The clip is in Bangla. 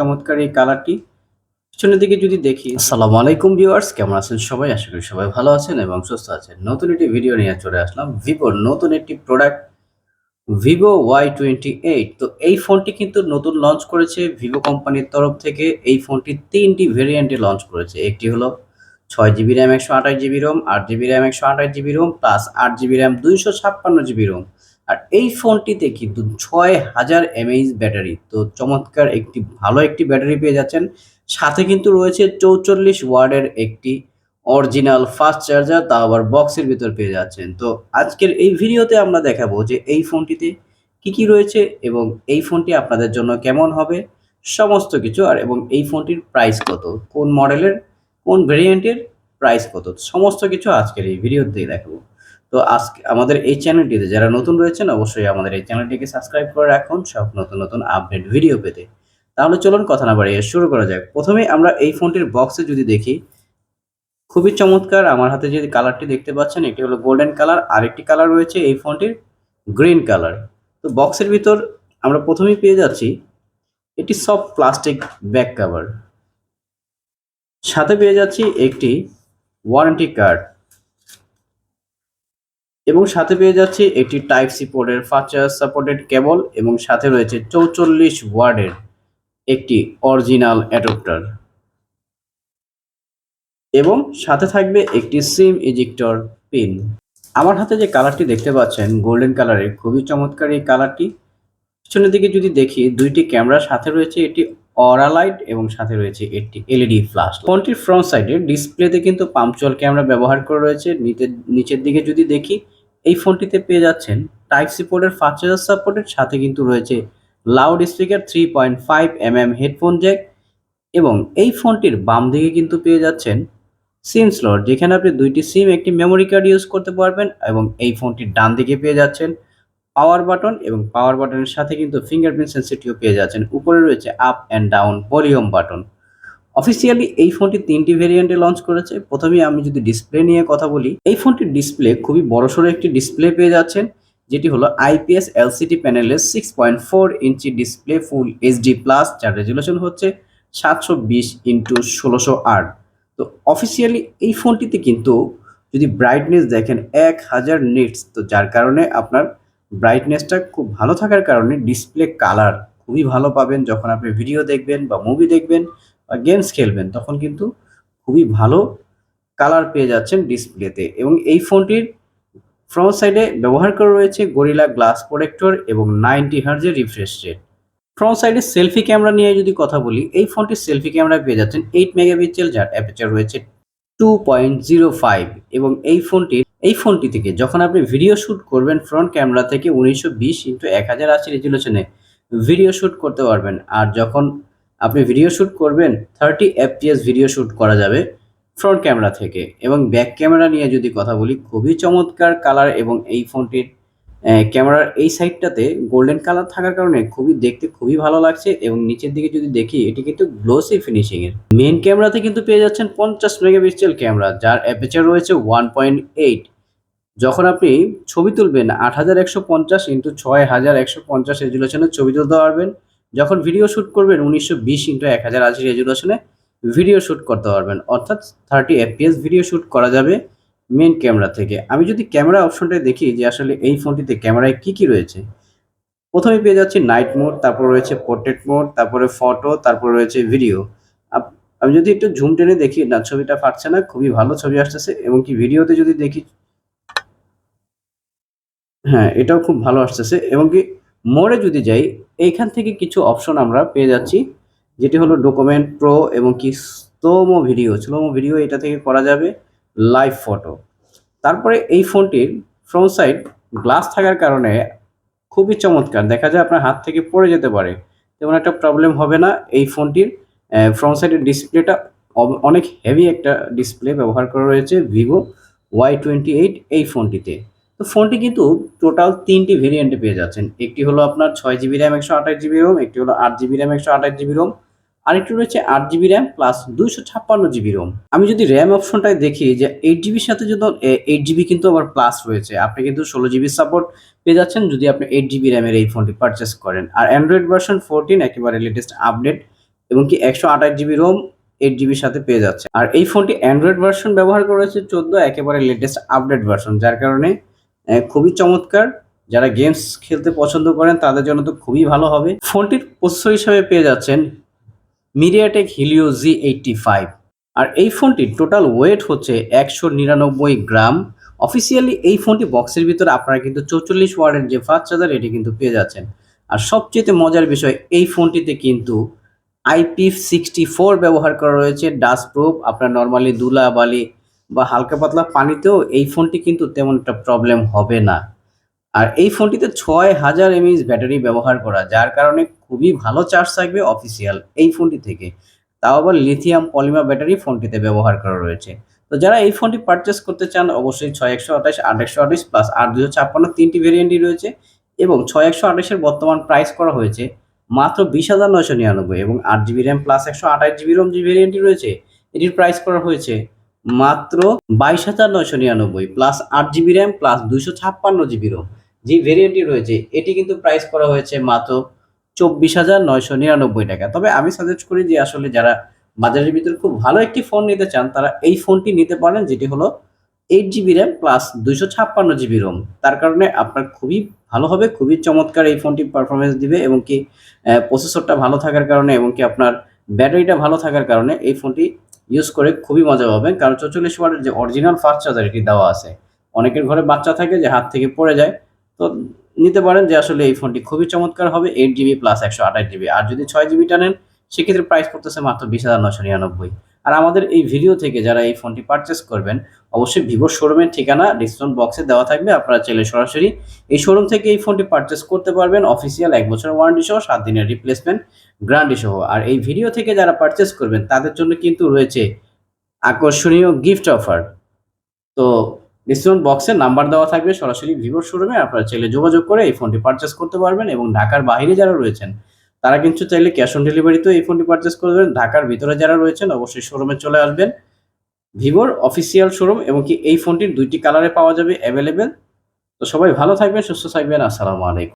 চমৎকার এই কালারটি পিছনের দিকে যদি দেখি। আসসালামু আলাইকুম ভিউয়ার্স, কেমন আছেন সবাই? আশা করি সবাই ভালো আছেন এবং সুস্থ আছেন। নতুন একটি ভিডিও নিয়ে চলে আসলাম। ভিভোর নতুন একটি প্রোডাক্ট ভিভো Y28। তো এই ফোনটি কিন্তু নতুন লঞ্চ করেছে ভিভো কোম্পানির তরফ থেকে। এই ফোনটি ৩টি ভেরিয়েন্টে লঞ্চ করেছে। একটি হলো ৬ GB RAM ১২৮ GB ROM, ৮ GB RAM ১২৮ GB ROM plus ৮ GB RAM ২৫৬ GB ROM. আর এই ফোনটিতে কিন্তু ৬০০০ mAh ব্যাটারি। তো চমৎকার একটি ভালো একটি ব্যাটারি পেয়ে যাচ্ছেন। সাথে কিন্তু রয়েছে ৪৪ ওয়াটের একটি অরিজিনাল ফাস্ট চার্জার, তাও আবার বক্সের ভিতর পেয়ে যাচ্ছেন। তো আজকের এই ভিডিওতে আমরা দেখাবো যে এই ফোনটিতে কি রয়েছে এবং এই ফোনটি আপনাদের জন্য কেমন হবে, সমস্ত কিছু। আর এবং এই ফোনটির প্রাইস কত, কোন মডেলের, কোন ভেরিয়েন্টের, প্রাইস কত, সমস্ত কিছু আজকের এই ভিডিওতে দেখাবো। তো আজকে আমাদের এই চ্যানেলটিতে যারা নতুন রয়েছেন অবশ্যই আমাদের এই চ্যানেলটিকে সাবস্ক্রাইব করে রাখুন সব নতুন আপডেট ভিডিও পেতে। তাহলে চলুন কথা না বাড়িয়ে শুরু করা যাক। প্রথমেই আমরা এই ফোনটির বক্সে যদি দেখি, খুবই চমৎকার। আমার হাতে যে কালারটি দেখতে পাচ্ছেন এটি হলো গোল্ডেন কালার, আরেকটি কালার রয়েছে এই ফোনটির গ্রিন কালার। তো বক্সের ভিতর আমরা প্রথমেই পেয়ে যাচ্ছি এটি সফট প্লাস্টিক ব্যাক কভার, সাথে পেয়ে যাচ্ছি একটি ওয়ারেন্টি কার্ড এবং সাথে পেয়ে যাচ্ছি একটি টাইপ সি পোর্টের ফাস্ট চার্জ সাপোর্টেড কেবল এবং সাথে রয়েছে ৪৪ ওয়াটের একটি অরিজিনাল অ্যাডাপ্টার এবং সাথে থাকবে একটি সিম ইজেক্টর পিন। আমার হাতে যে কালারটি দেখতে পাচ্ছেন গোল্ডেন কালারের, খুবই চমৎকার এই কালারটি। পিছনের দিকে যদি দেখি দুইটি ক্যামেরা, সাথে রয়েছে একটি অরা লাইট এবং সাথে রয়েছে একটি এলইডি ফ্ল্যাশ। ফোনটির ফ্রন্ট সাইডে ডিসপ্লেতে কিন্তু পাঞ্চুয়াল ক্যামেরা ব্যবহার করা রয়েছে। নিচের দিকে যদি দেখি এই ফোনটিতে পেয়ে যাচ্ছেন টাইপ সি পোর্টের ফাস্ট চার্জার সাপোর্টের, সাথে কিন্তু রয়েছে loud speaker 3.5 mm headphone Jack এবং এই ফোনটির বাম দিকে কিন্তু পেয়ে যাচ্ছেন সিম স্লট, যেখানে আপনি দুইটি সিম একটি মেমোরি কার্ড ইউজ করতে পারবেন। এবং এই ফোনটির ডান দিকে পেয়ে যাচ্ছেন পাওয়ার বাটন এবং পাওয়ার বাটনের সাথে কিন্তু ফিঙ্গারপ্রিন্ট সেন্সিটিভ পেয়ে যাচ্ছেন। উপরে রয়েছে up and down volume button. Officially এই ফোনটি ৩টি ভেরিয়েন্টে লঞ্চ করেছে। প্রথমেই আমি যদি ডিসপ্লে নিয়ে কথা বলি, এই ফোনটির ডিসপ্লে খুবই বড়সড় একটি ডিসপ্লে পেয়ে যাচ্ছেন, যেটি হলো আইপিএস এলসিডি প্যানেলের 6.4 inch display full HD plus, যার রেজুলেশন হচ্ছে 720x1608। তো অফিসিয়ালি এই ফোনটিতে কিন্তু যদি ব্রাইটনেস দেখেন 1000 নিটস, তো যার কারণে আপনার ব্রাইটনেসটা খুব ভালো থাকার কারণে ডিসপ্লে কালার খুবই ভালো পাবেন। যখন আপনি ভিডিও দেখবেন বা মুভি দেখবেন বা গেমস খেলবেন তখন কিন্তু খুবই ভালো কালার পেয়ে যাচ্ছেন ডিসপ্লেতে। এবং এই ফোনটির ফ্রন্ট সাইডে ব্যবহার করা রয়েছে গরিলা গ্লাস প্রোটেক্টর এবং 90 হার্জের রিফ্রেশ রেট। ফ্রন্ট সাইডে সেলফি ক্যামেরা নিয়ে যদি কথা বলি, এই ফোনটির সেলফি ক্যামেরা পেয়ে যাচ্ছেন 8 মেগাপিক্সেল, যার অ্যাপারচার রয়েছে 2.05। এবং এই ফোনটি থেকে যখন আপনি ভিডিও শ্যুট করবেন ফ্রন্ট ক্যামেরা থেকে 1920x1080 রেজুলেশনে ভিডিও শ্যুট করতে পারবেন। আর যখন আপনি ভিডিও শ্যুট করবেন 30 fps ভিডিও শ্যুট করা যাবে ফ্রন্ট ক্যামেরা থেকে। এবং ব্যাক ক্যামেরা নিয়ে যদি কথা বলি, খুবই চমৎকার কালার এবং এই ফোনটির ক্যামেরার এই সাইডটাতে গোল্ডেন কালার থাকার কারণে দেখতে খুবই ভালো লাগছে। এবং নিচের দিকে যদি দেখি এটি কিন্তু গ্লোসি ফিনিশিং এর। মেইন ক্যামেরাতে কিন্তু পেয়ে যাচ্ছেন 50 মেগাপিক্সেল ক্যামেরা, যার অ্যাপারচার রয়েছে 1.8। যখন আপনি ছবি তুলবেন 8150x6150 রেজুলেশনের ছবি তুলতে পারবেন। যখন ভিডিও শ্যুট করবেন 1920x1080 রেজুলেশনে ভিডিও শ্যুট করতে পারবেন, অর্থাৎ 30 fps ভিডিও শ্যুট করা যাবে মেইন ক্যামেরা থেকে। আমি যদি ক্যামেরা অপশনটা দেখি যে আসলে এই ফোনটিতে ক্যামেরায় কি রয়েছে, প্রথমে পেয়ে যাচ্ছি নাইট মোড, তারপর রয়েছে পোর্ট্রেট মোড, তারপরে ফটো, তারপর রয়েছে ভিডিও। আমি যদি একটু ঝুম টেনে দেখি না, ছবিটা ফাটছে না, খুবই ভালো ছবি আসতেছে। এবং কি ভিডিওতে যদি দেখি, হ্যাঁ এটাও খুব ভালো আসতেছে। এবং কি মোডে যদি যাই, এইখান থেকে কিছু অপশন আমরা পেয়ে যাচ্ছি, যেটি হলো ডকুমেন্ট প্রো এবং কি স্লোমো ভিডিও এটা থেকে করা যাবে, লাইভ ফটো। তারপরে এই ফোনটির ফ্রন্ট সাইড গ্লাস থাকার কারণে খুবই চমৎকার, দেখা যায় আপনার হাত থেকে পড়ে যেতে পারে, তেমন একটা প্রবলেম হবে না। এই ফোনটির ফ্রন্ট সাইডের ডিসপ্লেটা অনেক হেভি একটা ডিসপ্লে ব্যবহার করা রয়েছে ভিভো Y28 এই ফোনটিতে। তো ফোনটি কিন্তু টোটাল 3টি ভেরিয়েন্টে পেয়ে যাচ্ছেন। একটি হলো আপনার 6 জিবি র্যাম 128 জিবি রোম, একটি হলো 8 জিবি র্যাম 128 জিবি রোম, আরেকটি রয়েছে 8 GB RAM plus 256 GB ROM. আমি যদি র্যাম অপশনটায় দেখি যে 8 জিবির সাথে যদি 8 জিবি কিন্তু আবার প্লাস রয়েছে, আপনি কিন্তু 16 জিবি সাপোর্ট পেয়ে যাচ্ছেন যদি আপনি 8 জিবি র্যামের এই ফোনটি পারচেস করেন। আর অ্যান্ড্রয়েড ভার্সন 14 একেবারে লেটেস্ট আপডেট এবং কি 128 জিবি রোম 8 জিবির সাথে পেয়ে যাচ্ছে। আর এই ফোনটি অ্যান্ড্রয়েড ভার্সন ব্যবহার করা হয়েছে 14, একেবারে লেটেস্ট আপডেট ভার্সন, যার কারণে খুবই চমৎকার। যারা গেমস খেলতে পছন্দ করেন তাদের জন্য তো খুবই ভালো হবে। ফোনটির প্রসেসর হিসাবে পেয়ে যাচ্ছেন মিডিয়াটেক হিলিও G85। আর এই ফোনটির টোটাল ওয়েট হচ্ছে 199 গ্রাম। অফিসিয়ালি এই ফোনটি বক্সের ভিতরে আপনারা কিন্তু 44 ওয়াটের যে ফাস্ট চার্জার এটি কিন্তু পেয়ে যাচ্ছেন। আর সবচেয়ে মজার বিষয়, এই ফোনটিতে কিন্তু IP64 ব্যবহার করা রয়েছে, ডাস্ট প্রুফ। আপনার নর্মালি ধুলা বালি বা হালকা পাতলা পানিতেও এই ফোনটি কিন্তু তেমন একটা প্রবলেম হবে না। আর এই ফোনটিতে 6000 mAh ব্যাটারি ব্যবহার করা, যার কারণে খুবই ভালো চার্জ থাকবে অফিসিয়াল এই ফোনটি থেকে। তাও আবার লিথিয়াম পলিমার ব্যাটারি ফোনটিতে ব্যবহার করা রয়েছে। তো যারা এই ফোনটি পারচেস করতে চান অবশ্যই 6128, 8128 প্লাস 8256 তিনটি ভেরিয়েন্টই রয়েছে, এবং 6128 এর বর্তমান প্রাইস করা হয়েছে মাত্র 20,999, এবং 8 GB RAM plus 128 GB ROM যে ভেরিয়েন্টটি রয়েছে এটির প্রাইস করা হয়েছে মাত্র 22,999 plus 8 GB RAM plus 256 GB ROM যে ভেরিয়েন্টটি রয়েছে এটি কিন্তু প্রাইস করা হয়েছে মাত্র 24,999 টাকা। তবে আমি সাজেস্ট করি যে আসলে যারা বাজারের ভিতরে খুব ভালো একটি ফোন নিতে চান তারা এই ফোনটি নিতে পারেন, যেটি হলো 8 GB RAM plus 256 GB ROM. তার কারণে আপনার খুবই ভালো হবে, খুবই চমৎকার এই ফোনটি পারফরমেন্স দিবে, এবং কি প্রসেসরটা ভালো থাকার কারণে এবং কি আপনার ব্যাটারিটা ভালো থাকার কারণে এই ফোনটি ইউজ করে খুবই মজা পাবেন। কারণ 44 ওয়াটের যে অরিজিনাল ফাস্ট চার্জার এটি দেওয়া আছে। অনেকের ঘরে বাচ্চা থাকে যে হাত থেকে পড়ে যায়, তো নিতে পারেন যে আসলে এই ফোনটি খুবই চমৎকার হবে 8 জিবি প্লাস 128 জিবি। আর যদি 6 জিবিটা নেন সেক্ষেত্রে প্রাইস পড়তেছে মাত্র 20,999। আর আমাদের এই ভিডিও থেকে যারা এই ফোনটি পারচেস করবেন অবশ্যই ভিভোর শোরুমের ঠিকানা ডিসক্রিপশন বক্সে দেওয়া থাকবে, আপনারা চাইলে সরাসরি এই শোরুম থেকে এই ফোনটি পারচেস করতে পারবেন অফিসিয়াল 1 বছরের ওয়ারেন্টি সহ 7 দিনের রিপ্লেসমেন্ট গ্যারান্টি সহ। আর এই ভিডিও থেকে যারা পারচেস করবেন তাদের জন্য কিন্তু রয়েছে আকর্ষণীয় গিফট অফার। তো ডিসক্রিপশন বক্সে নাম্বার দেওয়া থাকবে, সরাসরি ভিভোর শোরুমে আপনারা চাইলে যোগাযোগ করে এই ফোনটি পারচেস করতে পারবেন। এবং ঢাকার বাইরে যারা রয়েছেন তারা কিন্তু চাইলে ক্যাশ অন ডেলিভারিতেও এই ফোনটি পারচেস করবেন। ঢাকার ভিতরে যারা রয়েছেন অবশ্যই শোরুমে চলে আসবেন, ভিভোর অফিসিয়াল শোরুম, এবং কি এই ফোনটির 2টি কালারে পাওয়া যাবে অ্যাভেলেবেল। তো সবাই ভালো থাকবেন, সুস্থ থাকবেন। আসসালামু আলাইকুম।